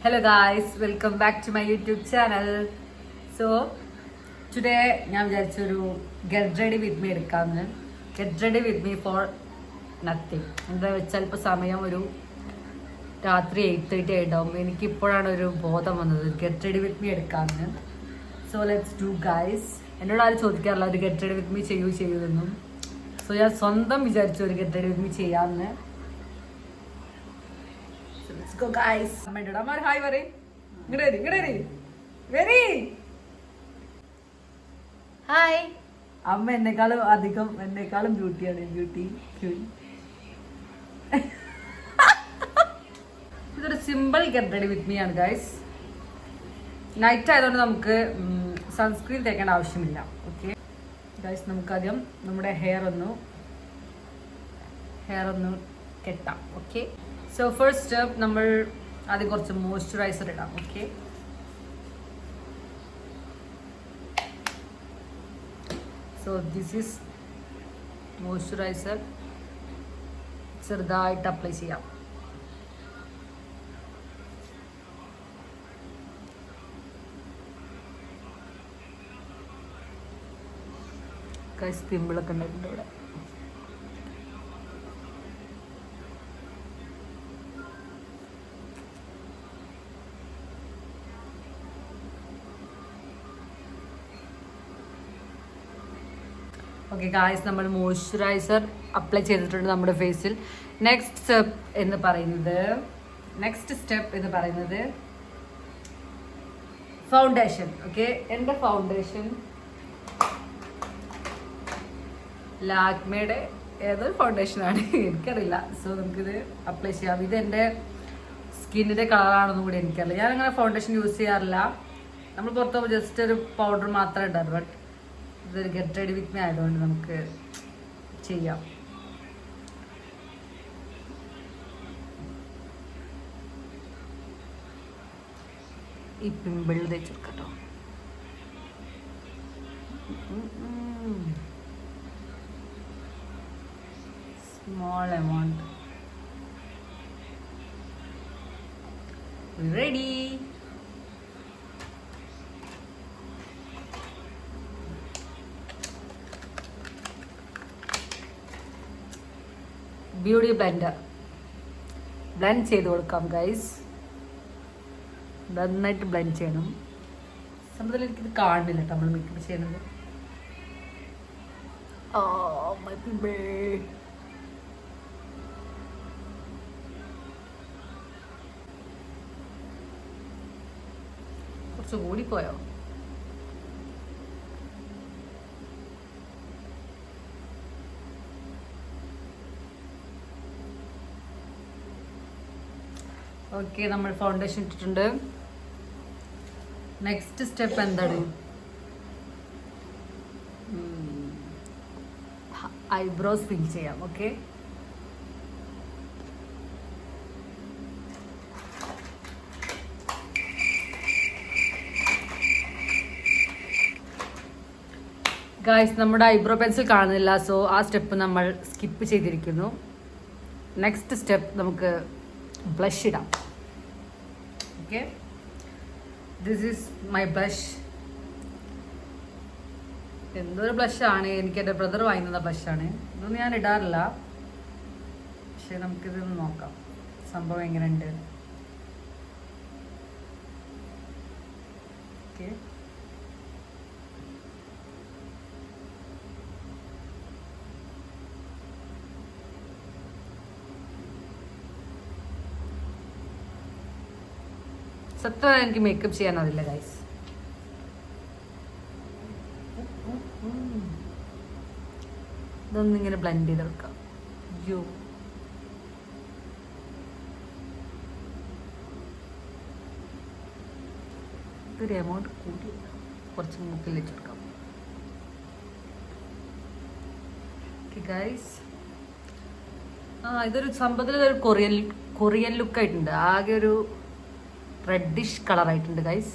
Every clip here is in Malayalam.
Hello guys, welcome back to my YouTube channel. So today ഞാൻ വിചാരിച്ചൊരു get ready with me എടുക്കാമെന്ന്. Get ready with me for nothing. എന്താ വെച്ചാൽ ഇപ്പോൾ സമയം ഒരു രാത്രി 8:30 ആയിട്ടുണ്ടാവും. എനിക്കിപ്പോഴാണ് ഒരു ബോധം വന്നത് get ready with me എടുക്കാമെന്ന്. So let's do guys. എന്നോട് ആരും ചോദിക്കാറില്ല ഒരു get ready with me ചെയ്യുമെന്നും. സോ ഞാൻ സ്വന്തം വിചാരിച്ചു ഒരു get ready with me ചെയ്യാമെന്ന്. Let's go guys. അമ്മ ഹായ് പറയ്. ഇങ്ങോട്ട് വരി. ഹായ്. അമ്മ എന്നെക്കാളും ബ്യൂട്ടിയാണ്. ഇതൊരു simple get ready with me ആണ് ഗൈസ്. നൈറ്റ് ആയതുകൊണ്ട് നമുക്ക് സൺസ്ക്രീൻ തേക്കേണ്ട ആവശ്യമില്ല. ഓക്കെ ഗൈസ്, നമുക്കാദ്യം നമ്മുടെ ഹെയർ ഒന്ന് കെട്ടാം. ഓക്കെ, സോ ഫസ്റ്റ് സ്റ്റെപ്പ് നമ്മൾ ആദ്യം കുറച്ച് മോയ്സ്ചറൈസർ ഇടാം. Okay, so this is moisturiser. ചെറുതായിട്ട് അപ്ലൈ ചെയ്യാം. പിമ്പിളൊക്കെ ഉണ്ടായിട്ടുണ്ട് ഇവിടെ. ഓക്കെ ഗായ്സ്, നമ്മൾ മോയ്സ്ചറൈസർ അപ്ലൈ ചെയ്തിട്ടുണ്ട് നമ്മുടെ ഫേസിൽ. നെക്സ്റ്റ് സ്റ്റെപ്പ് എന്ന് പറയുന്നത് ഫൗണ്ടേഷൻ. ഓക്കെ, എൻ്റെ ഫൗണ്ടേഷൻ ലാക്മേയുടെ ഏതൊരു ഫൗണ്ടേഷനാണ് എനിക്കറിയില്ല. സോ നമുക്കിത് അപ്ലൈ ചെയ്യാം. ഇത് എൻ്റെ സ്കിന്നിൻ്റെ കളറാണെന്നും കൂടി എനിക്കറിയില്ല. ഞാനങ്ങനെ ഫൗണ്ടേഷൻ യൂസ് ചെയ്യാറില്ല. നമ്മൾ പുറത്ത് പോകുമ്പോൾ ജസ്റ്റ് ഒരു പൗഡർ മാത്രമേ ഉണ്ടായിരുന്നു. ബട്ട് ഇതൊരു ഗെറ്റ് റെഡി വിത്ത് മീ ആയതുകൊണ്ട് നമുക്ക് ചെയ്യാം. ഈ പിമ്പിൾ തേച്ചെടുക്കട്ടോ. Small amount. Ready. Beauty blender blend ചെയ്ത് കൊടുക്കാം ഗൈസ്. നന്നായിട്ട് ബ്ലെൻഡ് ചെയ്യണം. സംഭവത്തിൽ എനിക്കിത് കാണുന്നില്ല കേട്ടോ നമ്മൾ മേക്കപ്പ് ചെയ്യുന്നത്. കുറച്ച് കൂടിപ്പോയോ? ഓക്കെ, നമ്മൾ ഫൗണ്ടേഷൻ ഇട്ടിട്ടുണ്ട്. നെക്സ്റ്റ് സ്റ്റെപ്പ് എന്താണ്? ഐബ്രോസ് ഫിൽ ചെയ്യാം. ഓക്കെ, ഗായ്സ്, നമ്മുടെ ഐബ്രോ പെൻസിൽ കാണുന്നില്ല. സോ ആ സ്റ്റെപ്പ് നമ്മൾ സ്കിപ്പ് ചെയ്തിരിക്കുന്നു. നെക്സ്റ്റ് സ്റ്റെപ്പ് നമുക്ക് ബ്ലഷ് ഇടാം. Okay, this is my blush. എന്തൊരു ബ്ലഷാണ്, എനിക്ക് എൻ്റെ ബ്രദർ വാങ്ങുന്ന ബ്ലഷാണ്. ഇതൊന്നും ഞാൻ ഇടാറില്ല. പക്ഷെ നമുക്കിതൊന്ന് നോക്കാം സംഭവം എങ്ങനെയുണ്ട്. ഓക്കെ, സത്യം എനിക്ക് മേക്കപ്പ് ചെയ്യാൻ അറിയില്ല ഗൈസ്. ഇതൊന്നിങ്ങനെ ബ്ലെൻഡ് ചെയ്തെടുക്കാം. ഇതൊരു എമൗണ്ട് കൂടി കുറച്ച് മൂക്കിൽ വെച്ചെടുക്കാം. ഓക്കെ ഗൈസ്, ഇതൊരു സംഭവത്തിൽ ഇതൊരു കൊറിയൻ ലുക്കായിട്ടുണ്ട്. ആകെ ഒരു റെഡിഷ് കളറായിട്ടുണ്ട് ഗൈസ്.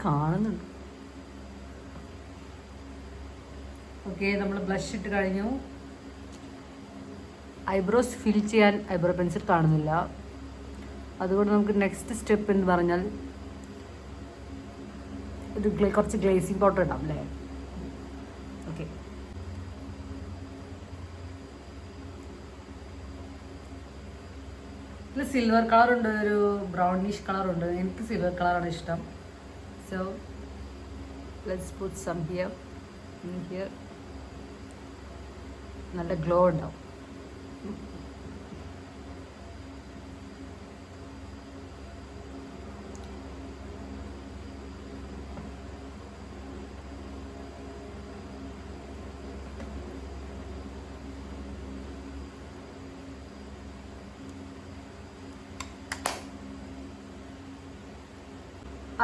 കാണുന്നുണ്ട്. ഓക്കെ, നമ്മൾ ബ്ലഷ് ഇട്ട് കഴിഞ്ഞു. ഐബ്രോസ് ഫിൽ ചെയ്യാൻ ഐബ്രോ പെൻസിൽ കാണുന്നില്ല. അതുകൊണ്ട് നമുക്ക് നെക്സ്റ്റ് സ്റ്റെപ്പ് എന്ന് പറഞ്ഞാൽ കുറച്ച് ഗ്ലേസിങ് പൗഡർ ഇടാം അല്ലേ? ഓക്കെ, ഇതിൽ സിൽവർ കളറുണ്ട്, ഒരു ബ്രൗണിഷ് കളറുണ്ട്. എനിക്ക് സിൽവർ കളറാണ് ഇഷ്ടം. So let's put some here. നല്ല ഗ്ലോ ഉണ്ടാവും.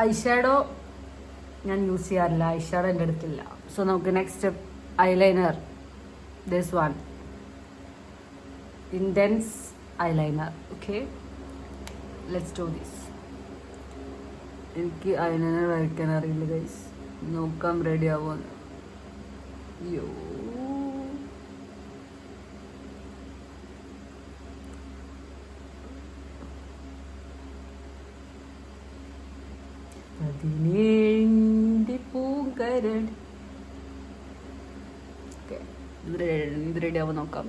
ഐഷാഡോ ഞാൻ യൂസ് ചെയ്യാറില്ല. ഐഷാഡോ എൻ്റെ അടുത്തില്ല. സോ നമുക്ക് next step eyeliner. This one intense eyeliner. Okay, let's do this. എനിക്ക് ഐലൈനർ വരയ്ക്കാൻ അറിയില്ല ഗൈസ്. നോക്കാം റെഡി ആവുമെന്ന്. അയ്യോ, പതിനേഴിൻ്റെ പൂങ്കരൻ. ഓക്കെ, ഇത് റെഡി ആവുമ്പോൾ നോക്കാം.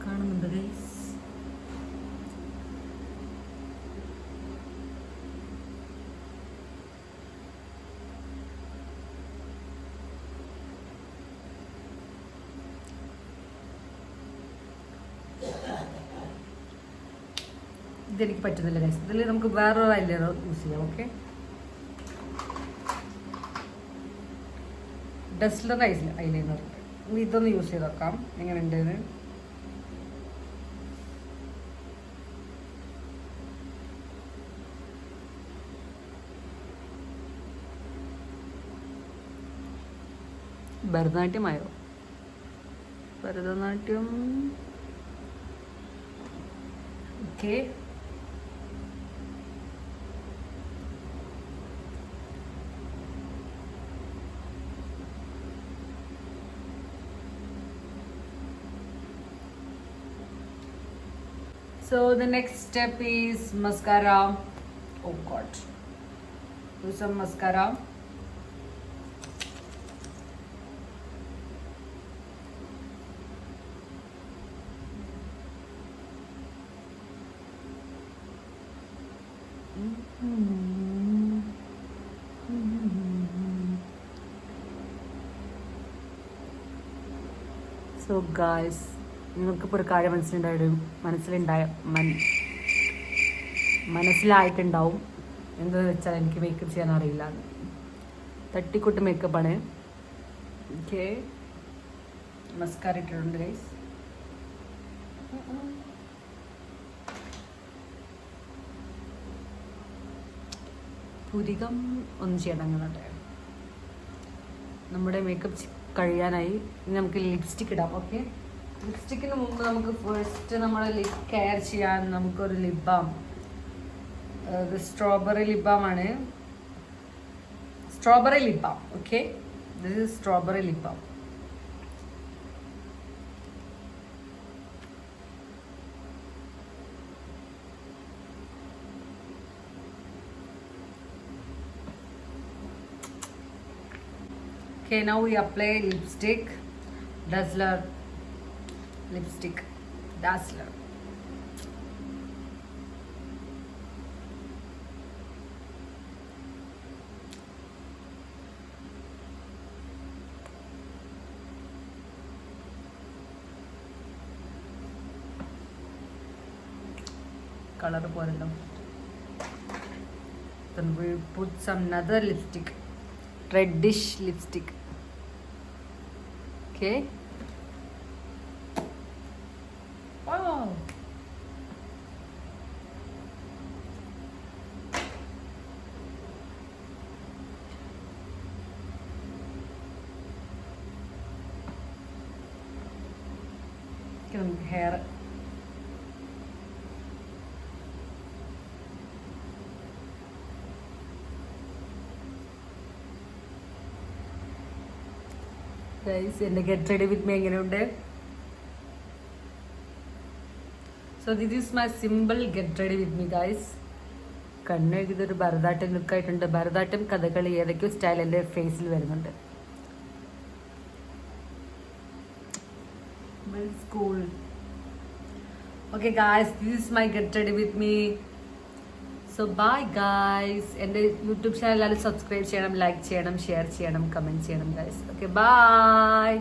കാണുന്നുണ്ട് ഗൈസ്? ഇതെനിക്ക് പറ്റുന്നില്ല ഗൈസ്. ഇതിൽ നമുക്ക് വേറൊരു ഐലൈനർ യൂസ് ചെയ്യാം. ഓക്കെ, ഡസ്റ്റ്ലർ ഐലൈനർ. ഇതൊന്ന് യൂസ് ചെയ്ത് നോക്കാം എങ്ങനെയുണ്ടെന്ന്. ഭരതനാട്യമായോ? Bharatanatyam. Okay, so the next step is mascara. Oh god, do some mascara. So guys, നിങ്ങൾക്കിപ്പോൾ ഒരു കാര്യം മനസ്സിലായിട്ടുണ്ടാവും. എന്താണെന്ന് വെച്ചാൽ എനിക്ക് മേക്കപ്പ് ചെയ്യാൻ അറിയില്ല. തട്ടിക്കൂട്ട് മേക്കപ്പാണ്. ഓക്കെ, മസ്കാര ഇട്ടിട്ടുണ്ട് ഗൈസ്. പുരികം ഒന്നും ചെയ്യണം. അങ്ങനെ നമ്മുടെ മേക്കപ്പ് കഴിയാനായി. ഇനി നമുക്ക് ലിപ്സ്റ്റിക് ഇടാം. ഓക്കെ, ലിപ്സ്റ്റിക്കിന് മുമ്പ് നമുക്ക് ഫസ്റ്റ് നമ്മുടെ ലിപ് കെയർ ചെയ്യാൻ നമുക്കൊരു ലിപ് ബാം. ഇത് സ്ട്രോബെറി ലിപ് ബാം ആണ്. Strawberry lip balm. Okay, this is strawberry lip balm. Okay, now we apply lipstick. Dazzler lipstick. Dazzler. Color porellam. Then we put some another lipstick. Reddish lipstick. Okay. Wow. നമുക്ക് ഹെയർ എൻ്റെ ഗെറ്റ് റെഡി വിത്ത് മീ എങ്ങനെയുണ്ട്? So this is my simple get ready with me guys. കണ്ണ് ഇതൊരു ഭരതനാട്യം ലുക്കായിട്ടുണ്ട്. ഭരതനാട്യം, കഥകളി ഏതൊക്കെയോ സ്റ്റൈൽ എൻ്റെ ഫേസിൽ വരുന്നുണ്ട്. School. Okay guys, this is my get ready with me. So bye guys. എൻ്റെ യൂട്യൂബ് ചാനൽ എല്ലാവരും സബ്സ്ക്രൈബ് ചെയ്യണം, ലൈക്ക് ചെയ്യണം, ഷെയർ ചെയ്യണം, കമൻറ്റ് ചെയ്യണം ഗായ്സ്. Okay bye.